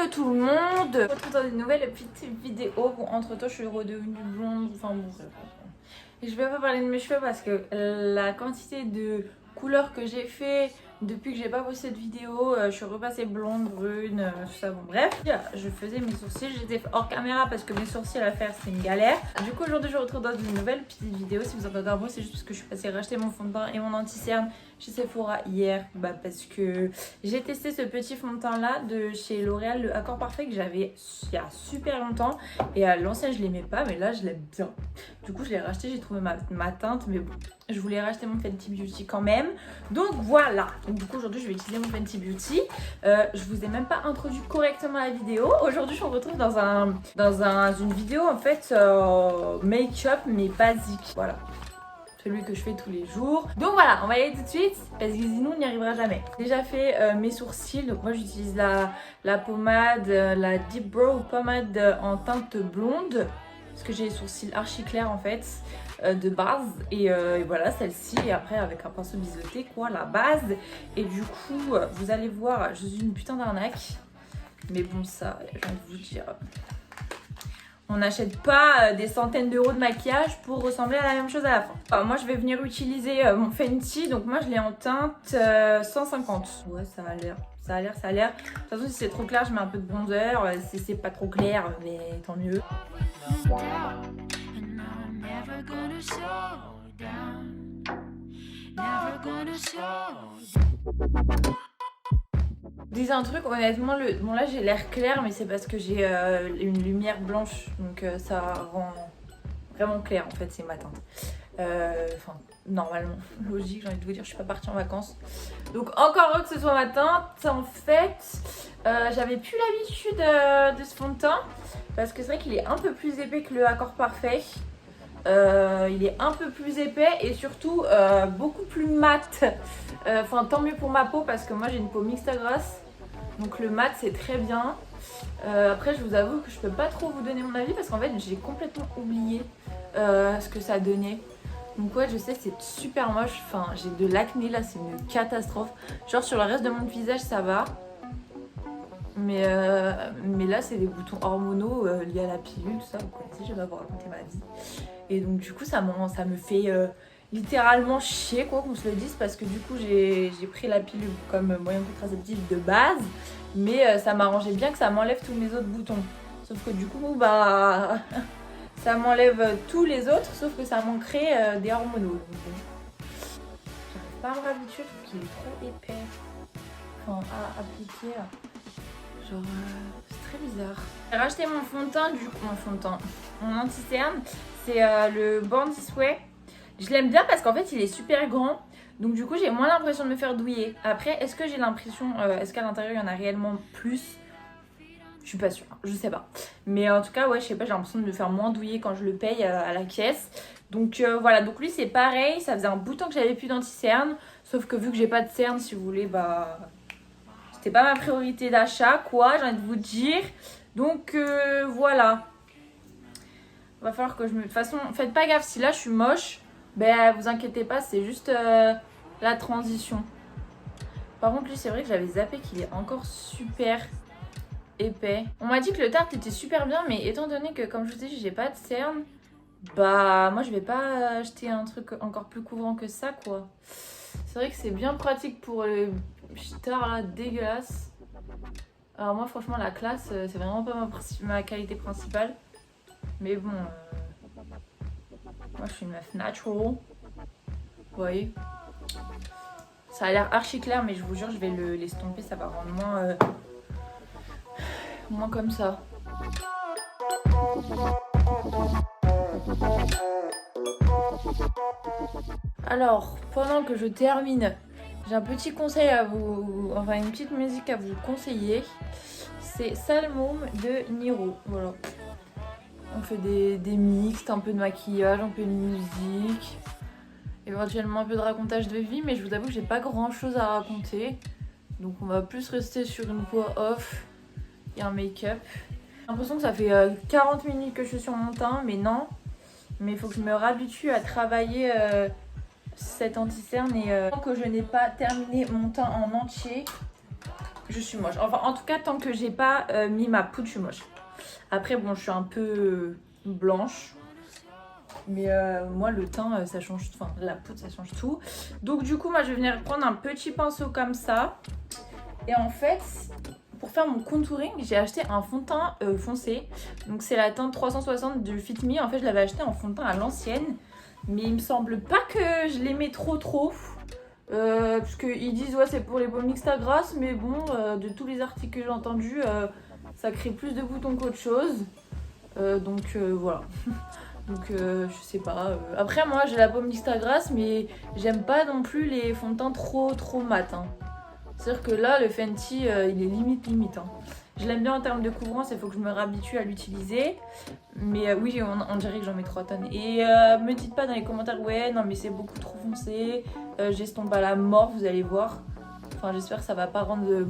tout le monde, on se retrouve dans une nouvelle petite vidéo. Bon, entre temps je suis redevenue blonde, enfin bon, et je vais pas parler de mes cheveux parce que la quantité de couleurs que j'ai fait depuis que j'ai pas posté de vidéo, je suis repassée blonde, brune, tout ça, bon bref. Je faisais mes sourcils, j'étais hors caméra parce que mes sourcils à faire c'est une galère. Du coup aujourd'hui je vous retrouve dans une nouvelle petite vidéo. Si vous entendez un bruit c'est juste parce que je suis passée racheter mon fond de teint et mon anti-cerne chez Sephora hier, parce que j'ai testé ce petit fond de teint là de chez L'Oréal, le Accord Parfait, que j'avais il y a super longtemps, et à l'ancien je l'aimais pas mais là je l'aime bien. Du coup je l'ai racheté, j'ai trouvé ma teinte, mais bon, je voulais racheter mon Fenty Beauty quand même, donc voilà. Donc du coup aujourd'hui je vais utiliser mon Fenty Beauty. Je vous ai même pas introduit correctement la vidéo. Aujourd'hui je me retrouve dans une vidéo en fait make-up mais basique, voilà, celui que je fais tous les jours. Donc voilà, on va y aller tout de suite parce que sinon on n'y arrivera jamais. J'ai déjà fait mes sourcils, donc moi j'utilise la pommade, la Deep Brow Pommade en teinte blonde parce que j'ai les sourcils archi clairs en fait, de base, et voilà celle-ci, et après avec un pinceau biseauté quoi, la base. Et du coup vous allez voir, je suis une putain d'arnaque, mais bon, ça j'ai envie de vous dire, on n'achète pas des centaines d'euros de maquillage pour ressembler à la même chose à la fin. Alors, moi je vais venir utiliser mon Fenty, donc moi je l'ai en teinte 150. Ouais, ça a l'air. De toute façon si c'est trop clair je mets un peu de bronzer, si c'est pas trop clair, mais tant mieux. Dis un truc, honnêtement, bon là j'ai l'air clair, mais c'est parce que j'ai une lumière blanche, donc ça rend vraiment clair en fait, c'est ma teinte. Enfin, normalement, logique, j'ai envie de vous dire, je suis pas partie en vacances. Donc encore heureux que ce soit ma teinte. En fait, j'avais plus l'habitude de ce fond de teint, parce que c'est vrai qu'il est un peu plus épais que le Accord Parfait. Il est un peu plus épais et surtout beaucoup plus mat. Enfin, tant mieux pour ma peau parce que moi j'ai une peau mixte à grasse. Donc le mat c'est très bien. Après je vous avoue que je peux pas trop vous donner mon avis parce qu'en fait j'ai complètement oublié ce que ça donnait. Donc ouais, je sais, c'est super moche. Enfin, j'ai de l'acné là, c'est une catastrophe. Genre sur le reste de mon visage ça va. Mais là c'est des boutons hormonaux liés à la pilule, tout ça, vous connaissez, je vais vous raconter ma vie. Et donc du coup ça me fait littéralement chier quoi qu'on se le dise, parce que du coup j'ai pris la pilule comme moyen contraceptif de base, mais ça m'arrangeait bien que ça m'enlève tous mes autres boutons. Sauf que du coup bah ça m'enlève tous les autres, sauf que ça manquerait des hormonaux. J'arrive pas à me réhabituer, je trouve qu'il est trop épais. Enfin à appliquer là. Genre c'est très bizarre. J'ai racheté mon fond de teint, mon anti-cerne, c'est le Born This Way. Je l'aime bien parce qu'en fait il est super grand, donc du coup j'ai moins l'impression de me faire douiller. Après est-ce que j'ai l'impression, est-ce qu'à l'intérieur il y en a réellement plus? Je suis pas sûre, je sais pas. Mais en tout cas ouais, je sais pas, j'ai l'impression de me faire moins douiller quand je le paye à la caisse. Donc voilà, donc lui c'est pareil, ça faisait un bout de temps que j'avais plus d'anti-cerne, sauf que vu que j'ai pas de cerne, si vous voulez, bah c'était pas ma priorité d'achat quoi, j'ai envie de vous dire. Donc voilà. Va falloir que je me... De toute façon, faites pas gaffe, si là je suis moche, ben vous inquiétez pas, c'est juste la transition. Par contre lui c'est vrai que j'avais zappé qu'il est encore super épais. On m'a dit que le Tarte était super bien, mais étant donné que comme je vous dis j'ai pas de cerne, bah moi je vais pas acheter un truc encore plus couvrant que ça quoi. C'est vrai que c'est bien pratique pour les stars là dégueulasses. Alors moi franchement la classe c'est vraiment pas ma qualité principale. Mais bon, moi je suis une meuf natural. Vous voyez, ça a l'air archi clair, mais je vous jure je vais l'estomper, ça va rendre moins comme ça. Alors pendant que je termine, j'ai un petit conseil à vous, enfin une petite musique à vous conseiller. C'est Salmon de Niro. Voilà. On fait des mixtes, un peu de maquillage, un peu de musique, éventuellement un peu de racontage de vie, mais je vous avoue que j'ai pas grand chose à raconter. Donc on va plus rester sur une voix off et un make-up. J'ai l'impression que ça fait 40 minutes que je suis sur mon teint, mais non. Mais il faut que je me réhabitue à travailler cet anti-cerne, et tant que je n'ai pas terminé mon teint en entier, je suis moche. Enfin, en tout cas, tant que j'ai pas mis ma poudre, je suis moche. Après, bon, je suis un peu blanche. Mais moi, le teint, ça change. Enfin, la poudre, ça change tout. Donc, du coup, moi, je vais venir prendre un petit pinceau comme ça. Et en fait, pour faire mon contouring, j'ai acheté un fond de teint foncé. Donc, c'est la teinte 360 de Fit Me. En fait, je l'avais acheté en fond de teint à l'ancienne. Mais il me semble pas que je l'aimais trop. Parce qu'ils disent, ouais, c'est pour les peaux mixtes à grasse. Mais bon, de tous les articles que j'ai entendus, ça crée plus de boutons qu'autre chose. Donc, voilà. Donc je sais pas. Après moi j'ai la peau mixte à grasse mais j'aime pas non plus les fonds de teint trop mat. Hein. C'est-à-dire que là le Fenty il est limite. Hein. Je l'aime bien en termes de couvrance, il faut que je me réhabitue à l'utiliser. Mais oui on dirait que j'en mets 3 tonnes. Et me dites pas dans les commentaires ouais non mais c'est beaucoup trop foncé. J'estompe à la mort vous allez voir. Enfin j'espère que ça va pas rendre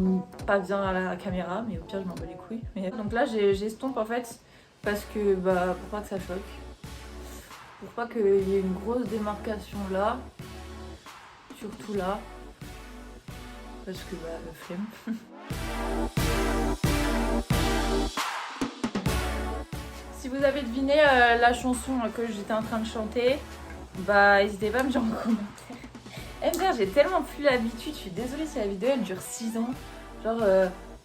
pas bien à la caméra mais au pire je m'en bats les couilles. Mais... Donc là j'estompe en fait parce que bah pour pas que ça choque. Pour pas qu'il y ait une grosse démarcation là, surtout là, parce que bah flemme. Si vous avez deviné la chanson que j'étais en train de chanter, bah n'hésitez pas à me dire en commentaire. MDR, j'ai tellement plus l'habitude, je suis désolée si la vidéo elle dure 6 ans. Genre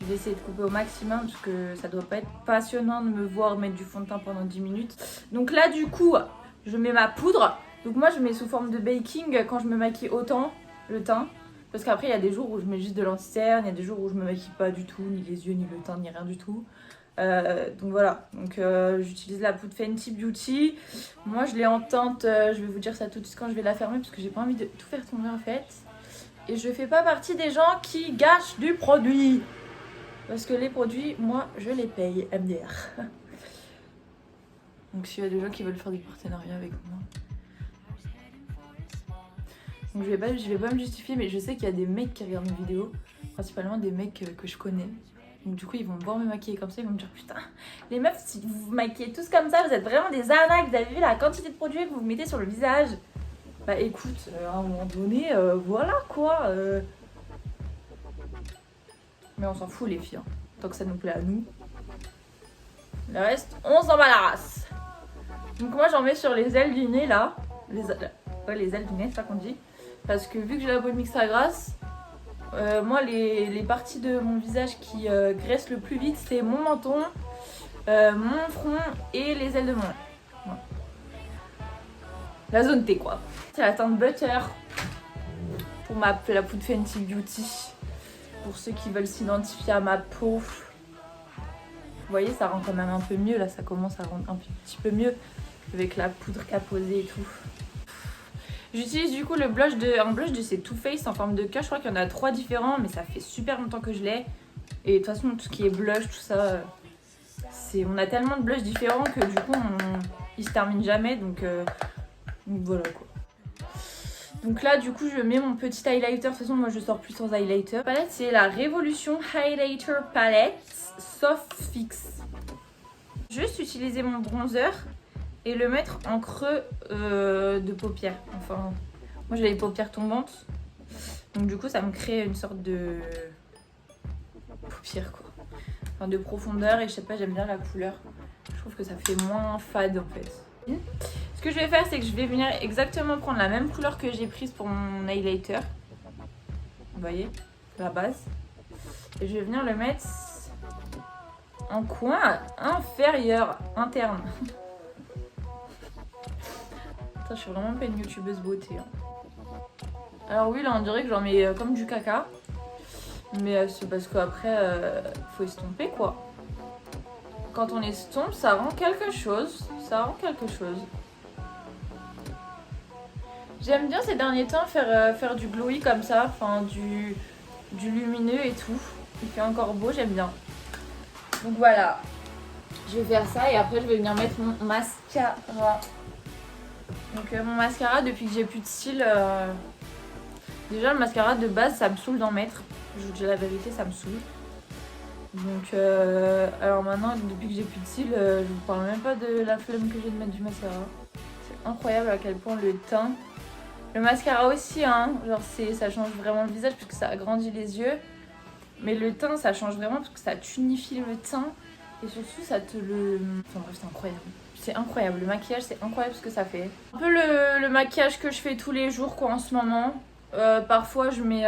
je vais essayer de couper au maximum parce que ça doit pas être passionnant de me voir mettre du fond de teint pendant 10 minutes. Donc là du coup... Je mets ma poudre, donc moi je mets sous forme de baking quand je me maquille autant le teint. Parce qu'après il y a des jours où je mets juste de l'anti-cerne, il y a des jours où je me maquille pas du tout, ni les yeux, ni le teint, ni rien du tout. Donc voilà, donc j'utilise la poudre Fenty Beauty. Moi je l'ai en teinte, je vais vous dire ça tout de suite quand je vais la fermer parce que j'ai pas envie de tout faire tomber en fait. Et je fais pas partie des gens qui gâchent du produit. Parce que les produits, moi je les paye, MDR. Donc s'il y a des gens qui veulent faire du partenariat avec moi. Donc je vais pas me justifier mais je sais qu'il y a des mecs qui regardent mes vidéos. Principalement des mecs que je connais. Donc du coup ils vont me voir me maquiller comme ça, ils vont me dire putain les meufs si vous vous maquillez tous comme ça vous êtes vraiment des arnaques, vous avez vu la quantité de produits que vous mettez sur le visage. Bah écoute, à un moment donné, voilà quoi. Mais on s'en fout les filles, hein. Tant que ça nous plaît à nous. Le reste, on s'en bat la race. Donc moi j'en mets sur les ailes du nez là. Les ailes du nez, c'est ça qu'on dit. Parce que vu que j'ai la peau mixte à grasse, moi les parties de mon visage qui graissent le plus vite c'est mon menton, mon front et les ailes de mon nez. Voilà. La zone T quoi. C'est la teinte Butter pour la poudre Fenty Beauty. Pour ceux qui veulent s'identifier à ma peau. Vous voyez ça rend quand même un peu mieux là, ça commence à rendre un petit peu mieux. Avec la poudre qu'a posée et tout. J'utilise du coup un blush de chez Too Faced en forme de cœur. Je crois qu'il y en a 3 différents, mais ça fait super longtemps que je l'ai. Et de toute façon, tout ce qui est blush, tout ça, on a tellement de blushs différents que du coup, ils se terminent jamais. Donc voilà quoi. Donc là, du coup, je mets mon petit highlighter. De toute façon, moi, je sors plus sans highlighter. La palette, c'est la Révolution Highlighter Palette Soft Fix. Juste utiliser mon bronzer et le mettre en creux de paupières. Enfin, moi j'ai les paupières tombantes. Donc du coup ça me crée une sorte de paupières quoi. Enfin de profondeur et je sais pas, j'aime bien la couleur. Je trouve que ça fait moins fade en fait. Ce que je vais faire c'est que je vais venir exactement prendre la même couleur que j'ai prise pour mon highlighter. Vous voyez, la base. Et je vais venir le mettre en coin inférieur, interne. Je suis vraiment pas une youtubeuse beauté. Hein. Alors oui, là on dirait que j'en mets comme du caca. Mais c'est parce qu'après, faut estomper quoi. Quand on estompe, ça rend quelque chose. Ça rend quelque chose. J'aime bien ces derniers temps faire du glowy comme ça. Enfin, du lumineux et tout. Il fait encore beau, j'aime bien. Donc voilà. Je vais faire ça et après je vais venir mettre mon mascara. Donc mon mascara, depuis que j'ai plus de cils, déjà le mascara de base ça me saoule d'en mettre. Je vous dis la vérité, ça me saoule. Donc alors maintenant depuis que j'ai plus de cils, je vous parle même pas de la flemme que j'ai de mettre du mascara. C'est incroyable à quel point le teint, le mascara aussi hein, genre ça change vraiment le visage puisque ça agrandit les yeux. Mais le teint, ça change vraiment parce que ça tunifie le teint. Et surtout, ça te le... Enfin bref, c'est incroyable. C'est incroyable. Le maquillage, c'est incroyable ce que ça fait. Un peu le maquillage que je fais tous les jours, quoi, en ce moment. Parfois, je mets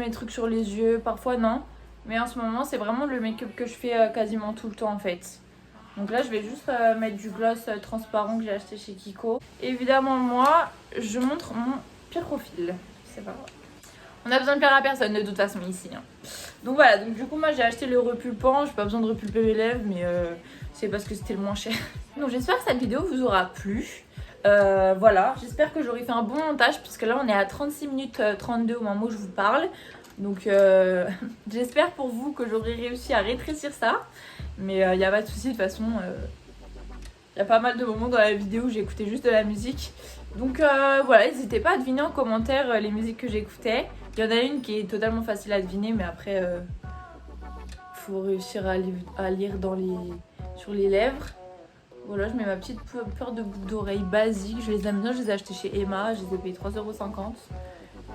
des trucs sur les yeux, parfois non. Mais en ce moment, c'est vraiment le make-up que je fais quasiment tout le temps, en fait. Donc là, je vais juste mettre du gloss transparent que j'ai acheté chez Kiko. Évidemment, moi, je montre mon pire profil. C'est pas grave. On a besoin de plaire à personne de toute façon ici. Hein. Donc voilà, donc du coup moi j'ai acheté le repulpant, j'ai pas besoin de repulper mes lèvres mais c'est parce que c'était le moins cher. Donc j'espère que cette vidéo vous aura plu. Voilà, j'espère que j'aurai fait un bon montage puisque là on est à 36 minutes 32 au moment où je vous parle. Donc j'espère pour vous que j'aurai réussi à rétrécir ça. Mais il n'y a pas de souci de toute façon. Il y a pas mal de moments dans la vidéo où j'écoutais juste de la musique. Donc voilà, n'hésitez pas à deviner en commentaire les musiques que j'écoutais. Il y en a une qui est totalement facile à deviner, mais après, faut réussir à lire sur les lèvres. Voilà, je mets ma petite paire de boucles d'oreilles basiques. Je les aime bien, je les ai achetées chez Emma. Je les ai payées 3,50 €.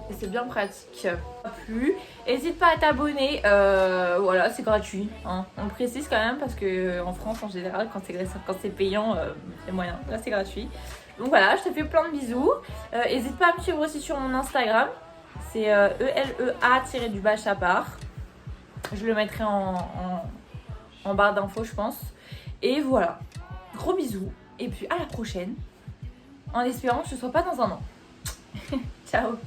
Et c'est bien pratique. Plus. N'hésite pas à t'abonner. Voilà, c'est gratuit. Hein. On le précise quand même parce que en France, en général, quand c'est payant, c'est moyen. Là, c'est gratuit. Donc voilà, je te fais plein de bisous. N'hésite pas à me suivre aussi sur mon Instagram. C'est ELEA-Chapard. Je le mettrai en barre d'infos, je pense. Et voilà. Gros bisous. Et puis à la prochaine. En espérant que je ne sois pas dans un an. Ciao.